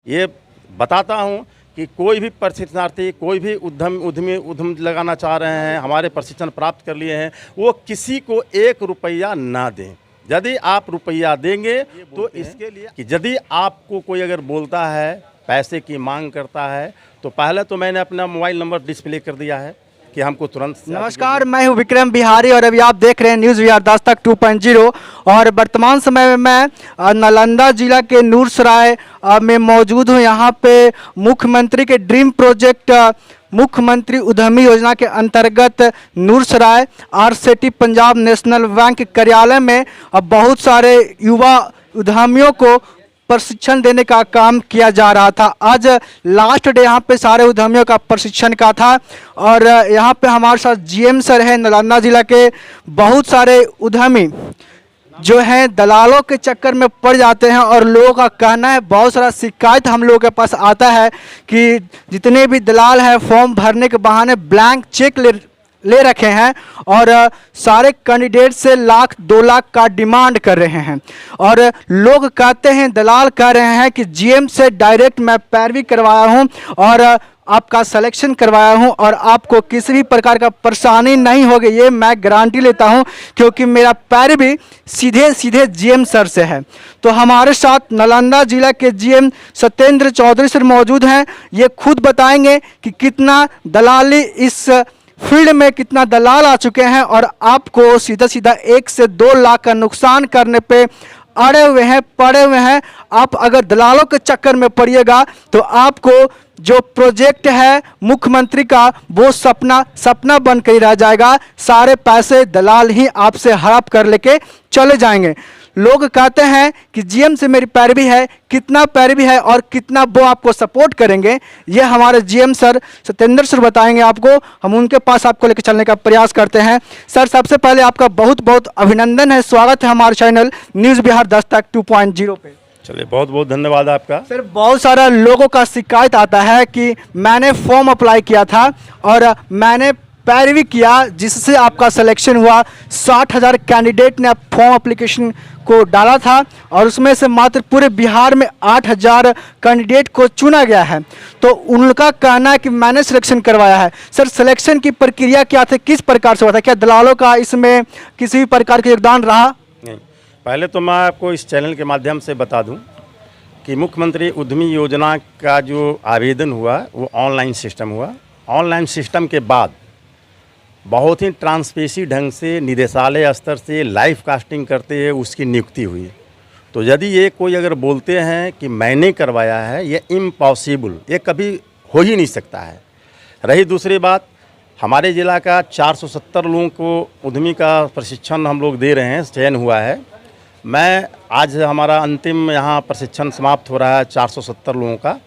ये बताता हूँ कि कोई भी प्रशिक्षणार्थी, कोई भी उद्यम लगाना चाह रहे हैं, हमारे प्रशिक्षण प्राप्त कर लिए हैं, वो किसी को 1 रुपया ना दें। यदि आप रुपया देंगे तो इसके लिए कि यदि आपको कोई अगर बोलता है, पैसे की मांग करता है, तो पहले तो मैंने अपना मोबाइल नंबर डिस्प्ले कर दिया है कि हमको तुरंत। नमस्कार, मैं हूं विक्रम बिहारी और अभी आप देख रहे हैं न्यूज़ विहार दस्तक 2.0। और वर्तमान समय में मैं नालंदा जिला के नूरसराय में मौजूद हूं। यहां पे मुख्यमंत्री के ड्रीम प्रोजेक्ट मुख्यमंत्री उद्यमी योजना के अंतर्गत Noorsarai RSETI Punjab national bank कार्यालय में अब बहुत सारे युवा उद्यमियों को प्रशिक्षण देने का काम किया जा रहा था। आज लास्ट डे यहाँ पे सारे उद्यमियों का प्रशिक्षण का था और यहाँ पे हमारे साथ जीएम सर है नालंदा जिला के। बहुत सारे उद्यमी जो हैं दलालों के चक्कर में पड़ जाते हैं और लोगों का कहना है, बहुत सारा शिकायत हम लोगों के पास आता है कि जितने भी दलाल हैं फॉर्म भरने के बहाने ब्लैंक चेक ले रखे हैं और सारे कैंडिडेट से 1 लाख 2 लाख का डिमांड कर रहे हैं। और लोग कहते हैं, दलाल कह रहे हैं कि जीएम से डायरेक्ट मैं पैरवी करवाया हूं और आपका सिलेक्शन करवाया हूं और आपको किसी भी प्रकार का परेशानी नहीं होगी, ये मैं गारंटी लेता हूं क्योंकि मेरा पैरवी सीधे सीधे जीएम सर से है। तो हमारे साथ नालंदा जिला के जीएम सत्येंद्र चौधरी सर मौजूद हैं। ये खुद बताएंगे कि कितना दलाली इस फील्ड में कितना दलाल आ चुके हैं और आपको सीधा सीधा 1 से 2 लाख का नुकसान करने पे अड़े हुए हैं, पड़े हुए हैं। आप अगर दलालों के चक्कर में पड़िएगा तो आपको जो प्रोजेक्ट है मुख्यमंत्री का वो सपना बन कर ही रह जाएगा। सारे पैसे दलाल ही आपसे हड़प कर लेके चले जाएंगे। लोग कहते हैं कि जीएम से मेरी पैरवी है, कितना पैरवी है और कितना वो आपको सपोर्ट करेंगे, ये हमारे जीएम सर सत्येंद्र सर बताएंगे आपको। हम उनके पास आपको लेकर चलने का प्रयास करते हैं। सर, सबसे पहले आपका बहुत बहुत अभिनंदन है, स्वागत है हमारे चैनल न्यूज़ बिहार दस्तक 2.0 पे। चलिए, बहुत बहुत धन्यवाद आपका। सर, बहुत सारा लोगों का शिकायत आता है कि मैंने फॉर्म अप्लाई किया था और मैंने पैरवी किया जिससे आपका सिलेक्शन हुआ। 60,000 कैंडिडेट ने फॉर्म एप्लीकेशन को डाला था और उसमें से मात्र पूरे बिहार में 8,000 कैंडिडेट को चुना गया है। तो उनका कहना है कि मैंने सिलेक्शन करवाया है। सर, सिलेक्शन की प्रक्रिया क्या थी, किस प्रकार से हुआ था? क्या दलालों का इसमें किसी भी प्रकार का योगदान रहा? नहीं, पहले तो मैं आपको इस चैनल के माध्यम से बता दूं कि मुख्यमंत्री उद्यमी योजना का जो आवेदन हुआ वो ऑनलाइन सिस्टम हुआ। ऑनलाइन सिस्टम के बाद बहुत ही ट्रांसपेरेंसी ढंग से निदेशालय स्तर से लाइव कास्टिंग करते हुए उसकी नियुक्ति हुई। तो यदि ये कोई अगर बोलते हैं कि मैंने करवाया है, ये इम्पॉसिबल, ये कभी हो ही नहीं सकता है। रही दूसरी बात, हमारे ज़िला का 470 लोगों को उद्यमी का प्रशिक्षण हम लोग दे रहे हैं, चयन हुआ है। मैं आज हमारा अंतिम यहाँ प्रशिक्षण समाप्त हो रहा है 470 लोगों का,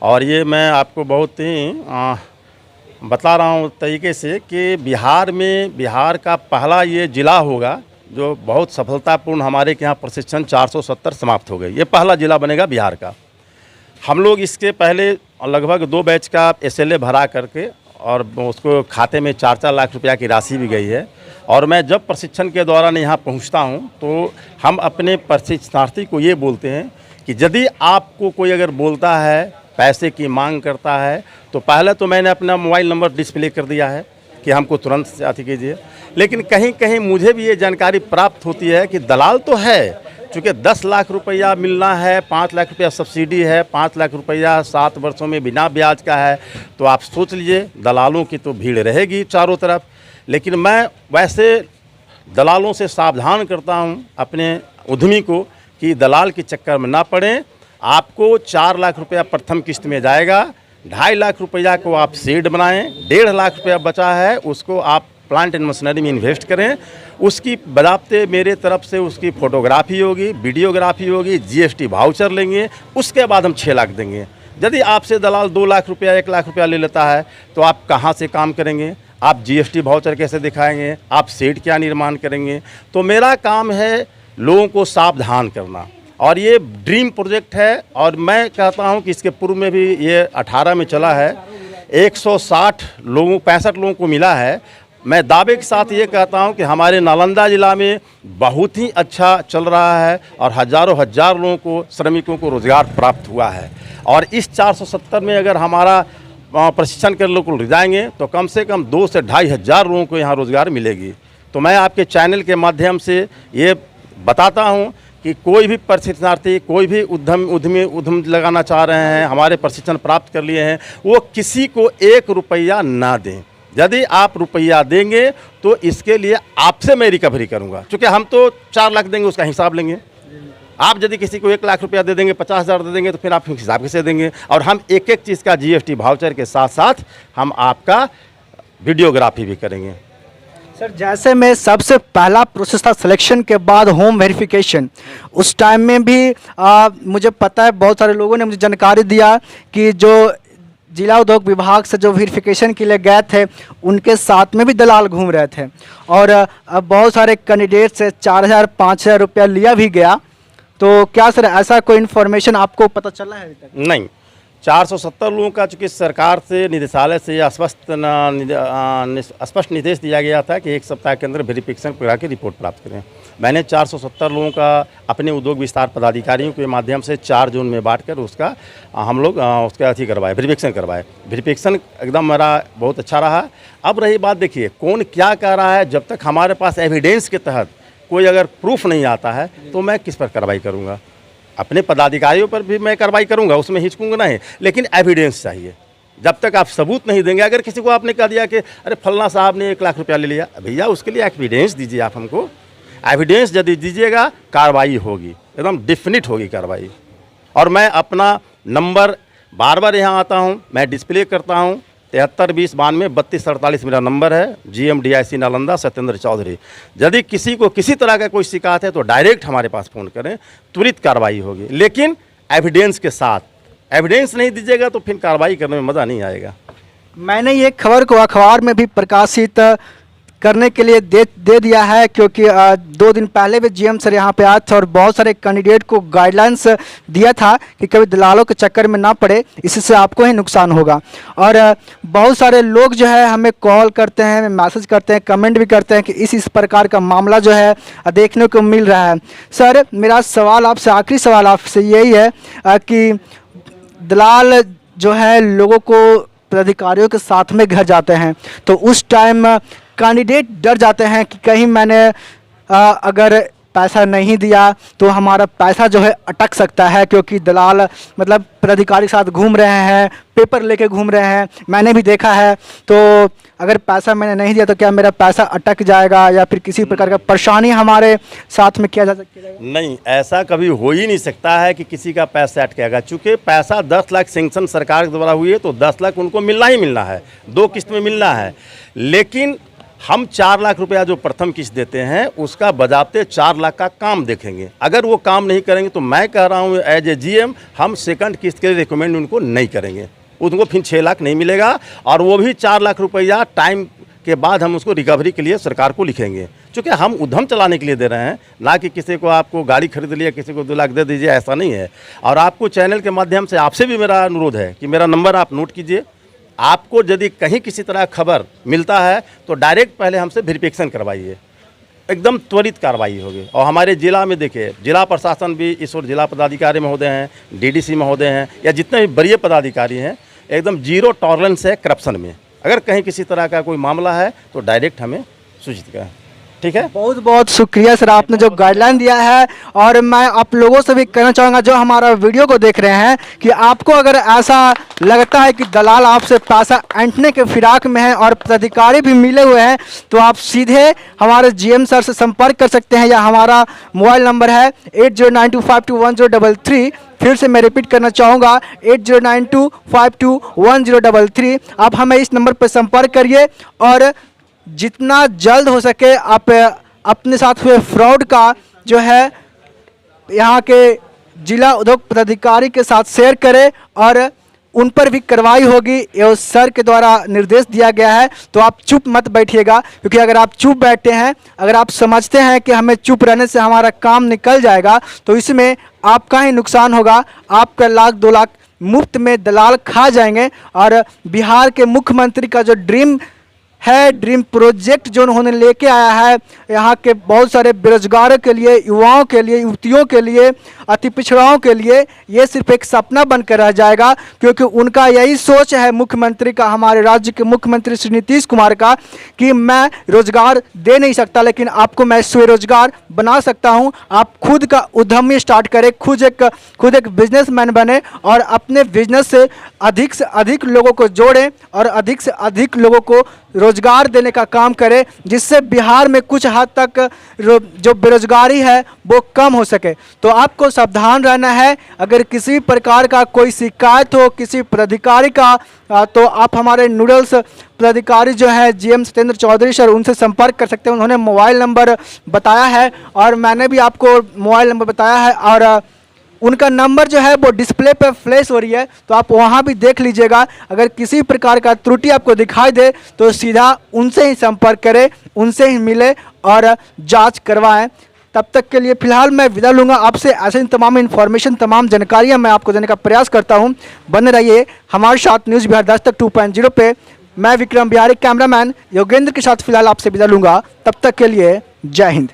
और ये मैं आपको बहुत ही बता रहा हूँ तरीके से कि बिहार का पहला ये ज़िला होगा जो बहुत सफलतापूर्ण हमारे के यहाँ प्रशिक्षण 470 समाप्त हो गए। ये पहला ज़िला बनेगा बिहार का। हम लोग इसके पहले लगभग 2 बैच का SLA भरा करके और उसको खाते में 4-4 लाख रुपया की राशि भी गई है। और मैं जब प्रशिक्षण के दौरान यहाँ पहुँचता हूँ तो हम अपने प्रशिक्षणार्थी को ये बोलते हैं कि यदि आपको कोई अगर बोलता है, पैसे की मांग करता है, तो पहले तो मैंने अपना मोबाइल नंबर डिस्प्ले कर दिया है कि हमको तुरंत अति कीजिए। लेकिन कहीं कहीं मुझे भी ये जानकारी प्राप्त होती है कि दलाल तो है, चूँकि 10 लाख रुपया मिलना है, 5 लाख रुपया सब्सिडी है, 5 लाख रुपया 7 वर्षों में बिना ब्याज का है, तो आप सोच लीजिए दलालों की तो भीड़ रहेगी चारों तरफ। लेकिन मैं वैसे दलालों से सावधान करता हूँ अपने उद्यमी को कि दलाल के चक्कर में ना पड़ें। आपको 4 लाख रुपया प्रथम किस्त में जाएगा, 2.5 लाख रुपया को आप सीड बनाएं, 1.5 लाख रुपया बचा है उसको आप प्लांट एंड मशीनरी में इन्वेस्ट करें। उसकी बराबते मेरे तरफ से उसकी फ़ोटोग्राफी होगी, वीडियोग्राफी होगी, GST वाउचर लेंगे, उसके बाद हम 6 लाख देंगे। यदि आपसे दलाल 2 लाख रुपया 1 लाख रुपया ले लेता है तो आप कहाँ से काम करेंगे? आप GST वाउचर कैसे दिखाएंगे? आप सीड क्या निर्माण करेंगे? तो मेरा काम है लोगों को सावधान करना, और ये ड्रीम प्रोजेक्ट है। और मैं कहता हूँ कि इसके पूर्व में भी ये 18 में चला है, 160 लोगों 65 लोगों को मिला है। मैं दावे के साथ ये कहता हूं कि हमारे नालंदा ज़िला में बहुत ही अच्छा चल रहा है और हज़ारों लोगों को, श्रमिकों को रोज़गार प्राप्त हुआ है। और इस 470 में अगर हमारा प्रशिक्षण के लोग जाएंगे तो कम से कम 2 से 2,500 लोगों को यहाँ रोज़गार मिलेगी। तो मैं आपके चैनल के माध्यम से ये बताता हूँ कि कोई भी प्रशिक्षणार्थी, कोई भी उद्यम लगाना चाह रहे हैं, हमारे प्रशिक्षण प्राप्त कर लिए हैं, वो किसी को 1 रुपया ना दें। यदि आप रुपया देंगे तो इसके लिए आपसे मैं रिकवरी करूँगा, क्योंकि हम तो 4 लाख देंगे, उसका हिसाब लेंगे। आप यदि किसी को 1 लाख रुपया दे देंगे, 50,000 दे देंगे, तो फिर आप हिसाब कैसे देंगे? और हम एक चीज़ का GST वाउचर के साथ साथ हम आपका वीडियोग्राफी भी करेंगे। सर, जैसे में सबसे पहला प्रोसेस था सिलेक्शन के बाद होम वेरिफिकेशन, उस टाइम में भी मुझे पता है बहुत सारे लोगों ने मुझे जानकारी दिया कि जो जिला उद्योग विभाग से जो वेरिफिकेशन के लिए गए थे उनके साथ में भी दलाल घूम रहे थे और अब बहुत सारे कैंडिडेट से 4,000-5,000 रुपया लिया भी गया। तो क्या सर ऐसा कोई इन्फॉर्मेशन आपको पता चला है अभी तक? नहीं, 470 लोगों का चूँकि सरकार से, निदेशालय से स्पष्ट निर्देश दिया गया था कि 1 सप्ताह के अंदर वेरिफिकेशन करा के रिपोर्ट प्राप्त करें। मैंने 470 लोगों का अपने उद्योग विस्तार पदाधिकारियों के माध्यम से 4 जोन में बांटकर उसका हम लोग उसका वेरिफिकेशन करवाए। वेरिफिकेशन एकदम मेरा बहुत अच्छा रहा। अब रही बात, देखिए कौन क्या कह रहा है, जब तक हमारे पास एविडेंस के तहत कोई अगर प्रूफ नहीं आता है तो मैं किस पर कार्रवाई करूँगा? अपने पदाधिकारियों पर भी मैं कार्रवाई करूंगा, उसमें हिचकूंगा नहीं, लेकिन एविडेंस चाहिए। जब तक आप सबूत नहीं देंगे, अगर किसी को आपने कह दिया कि अरे फलना साहब ने 1 लाख रुपया ले लिया, भैया उसके लिए एविडेंस दीजिए। आप हमको एविडेंस यदि दीजिएगा, कार्रवाई होगी, एकदम डेफिनिट होगी कार्रवाई। और मैं अपना नंबर बार बार यहाँ आता हूँ, मैं डिस्प्ले करता हूँ, 732092 मेरा नंबर है। GMDIC नालंदा सत्येंद्र चौधरी। यदि किसी को किसी तरह का कोई शिकायत है तो डायरेक्ट हमारे पास फ़ोन करें, त्वरित कार्रवाई होगी, लेकिन एविडेंस के साथ। एविडेंस नहीं दीजिएगा तो फिर कार्रवाई करने में मज़ा नहीं आएगा। मैंने ये खबर को अखबार में भी प्रकाशित करने के लिए दे दिया है, क्योंकि 2 दिन पहले भी GM सर यहाँ पे आए थे और बहुत सारे कैंडिडेट को गाइडलाइंस दिया था कि कभी दलालों के चक्कर में ना पड़े, इससे आपको ही नुकसान होगा। और बहुत सारे लोग जो है हमें कॉल करते हैं, मैसेज करते हैं, कमेंट भी करते हैं कि इस प्रकार का मामला जो है देखने को मिल रहा है। सर, मेरा सवाल आपसे, आखिरी सवाल आपसे यही है कि दलाल जो है लोगों को पदाधिकारियों के साथ में घर जाते हैं तो उस टाइम कैंडिडेट डर जाते हैं कि कहीं मैंने अगर पैसा नहीं दिया तो हमारा पैसा जो है अटक सकता है, क्योंकि दलाल मतलब पदाधिकारी के साथ घूम रहे हैं, पेपर लेके घूम रहे हैं, मैंने भी देखा है। तो अगर पैसा मैंने नहीं दिया तो क्या मेरा पैसा अटक जाएगा या फिर किसी प्रकार का परेशानी हमारे साथ में किया जा सकती है? नहीं, ऐसा कभी हो ही नहीं सकता है कि किसी का पैसा अटकेगा। चूँकि पैसा 10 लाख सेंक्शन सरकार के द्वारा हुई है तो 10 लाख उनको मिलना ही मिलना है, 2 किस्त में मिलना है। लेकिन हम 4 लाख रुपया जो प्रथम किस्त देते हैं उसका बजाते 4 लाख का काम देखेंगे। अगर वो काम नहीं करेंगे तो मैं कह रहा हूँ एज ए GM हम सेकंड किस्त के लिए रिकमेंड उनको नहीं करेंगे, उनको फिर 6 लाख नहीं मिलेगा और वो भी 4 लाख रुपया टाइम के बाद हम उसको रिकवरी के लिए सरकार को लिखेंगे। चूँकि हम उद्यम चलाने के लिए दे रहे हैं, ना कि किसी को आपको गाड़ी खरीद लिया किसी को 2 लाख दे दीजिए, ऐसा नहीं है। और आपको चैनल के माध्यम से आपसे भी मेरा अनुरोध है कि मेरा नंबर आप नोट कीजिए। आपको यदि कहीं किसी तरह खबर मिलता है तो डायरेक्ट पहले हमसे वेरिफिकेशन करवाइए, एकदम त्वरित कार्रवाई होगी। और हमारे ज़िला में देखिए, जिला प्रशासन भी इस और जिला पदाधिकारी महोदय हैं, DDC महोदय हैं या जितने भी वरीय पदाधिकारी हैं, एकदम 0 टॉलरेंस है करप्शन में। अगर कहीं किसी तरह का कोई मामला है तो डायरेक्ट हमें सूचित करें। ठीक है, बहुत बहुत शुक्रिया सर, आपने जो गाइडलाइन दिया है। और मैं आप लोगों से भी कहना चाहूँगा जो हमारा वीडियो को देख रहे हैं कि आपको अगर ऐसा लगता है कि दलाल आपसे पैसा ऐंठने के फिराक में है और पदाधिकारी भी मिले हुए हैं तो आप सीधे हमारे GM सर से संपर्क कर सकते हैं, या हमारा मोबाइल नंबर है 8092521033। फिर से मैं रिपीट करना चाहूँगा 8092521033। आप हमें इस नंबर पर संपर्क करिए और जितना जल्द हो सके आप अपने साथ हुए फ्रॉड का जो है यहाँ के जिला उद्योग पदाधिकारी के साथ शेयर करें और उन पर भी कार्रवाई होगी, ये सर के द्वारा निर्देश दिया गया है। तो आप चुप मत बैठिएगा, क्योंकि अगर आप चुप बैठते हैं, अगर आप समझते हैं कि हमें चुप रहने से हमारा काम निकल जाएगा तो इसमें आपका ही नुकसान होगा। आपका 1 लाख 2 लाख मुफ्त में दलाल खा जाएंगे। और बिहार के मुख्यमंत्री का जो ड्रीम है, ड्रीम प्रोजेक्ट जो उन्होंने लेके आया है यहाँ के बहुत सारे बेरोजगारों के लिए, युवाओं के लिए, युवतियों के लिए, अति पिछड़ाओं के लिए, ये सिर्फ एक सपना बनकर रह जाएगा। क्योंकि उनका यही सोच है मुख्यमंत्री का, हमारे राज्य के मुख्यमंत्री श्री नीतीश कुमार का, कि मैं रोजगार दे नहीं सकता लेकिन आपको मैं स्वरोजगार बना सकता हूं। आप खुद का उद्यमी स्टार्ट करें, खुद एक बिजनेसमैन बने और अपने बिजनेस से अधिक लोगों को जोड़ें और अधिक से अधिक लोगों को रोजगार देने का काम करें, जिससे बिहार में कुछ हद तक जो बेरोजगारी है वो कम हो सके। तो आपको सावधान रहना है। अगर किसी प्रकार का कोई शिकायत हो किसी पदाधिकारी का, तो आप हमारे नूडल्स पदाधिकारी जो है GM सत्येंद्र चौधरी सर, उनसे संपर्क कर सकते हैं। उन्होंने मोबाइल नंबर बताया है और मैंने भी आपको मोबाइल नंबर बताया है, और उनका नंबर जो है वो डिस्प्ले पे फ्लैश हो रही है, तो आप वहाँ भी देख लीजिएगा। अगर किसी प्रकार का त्रुटि आपको दिखाई दे तो सीधा उनसे ही संपर्क करें, उनसे ही मिले और जांच करवाएं। तब तक के लिए फ़िलहाल मैं विदा लूँगा आपसे। ऐसे ही तमाम इन्फॉर्मेशन, तमाम जानकारियाँ मैं आपको देने का प्रयास करता हूँ। बने रहिए हमारे साथ न्यूज़ बिहार दस्तक 2.0 पे। मैं विक्रम बिहारी, कैमरामैन योगेंद्र के साथ फ़िलहाल आपसे विदा लूँगा। तब तक के लिए जय हिंद।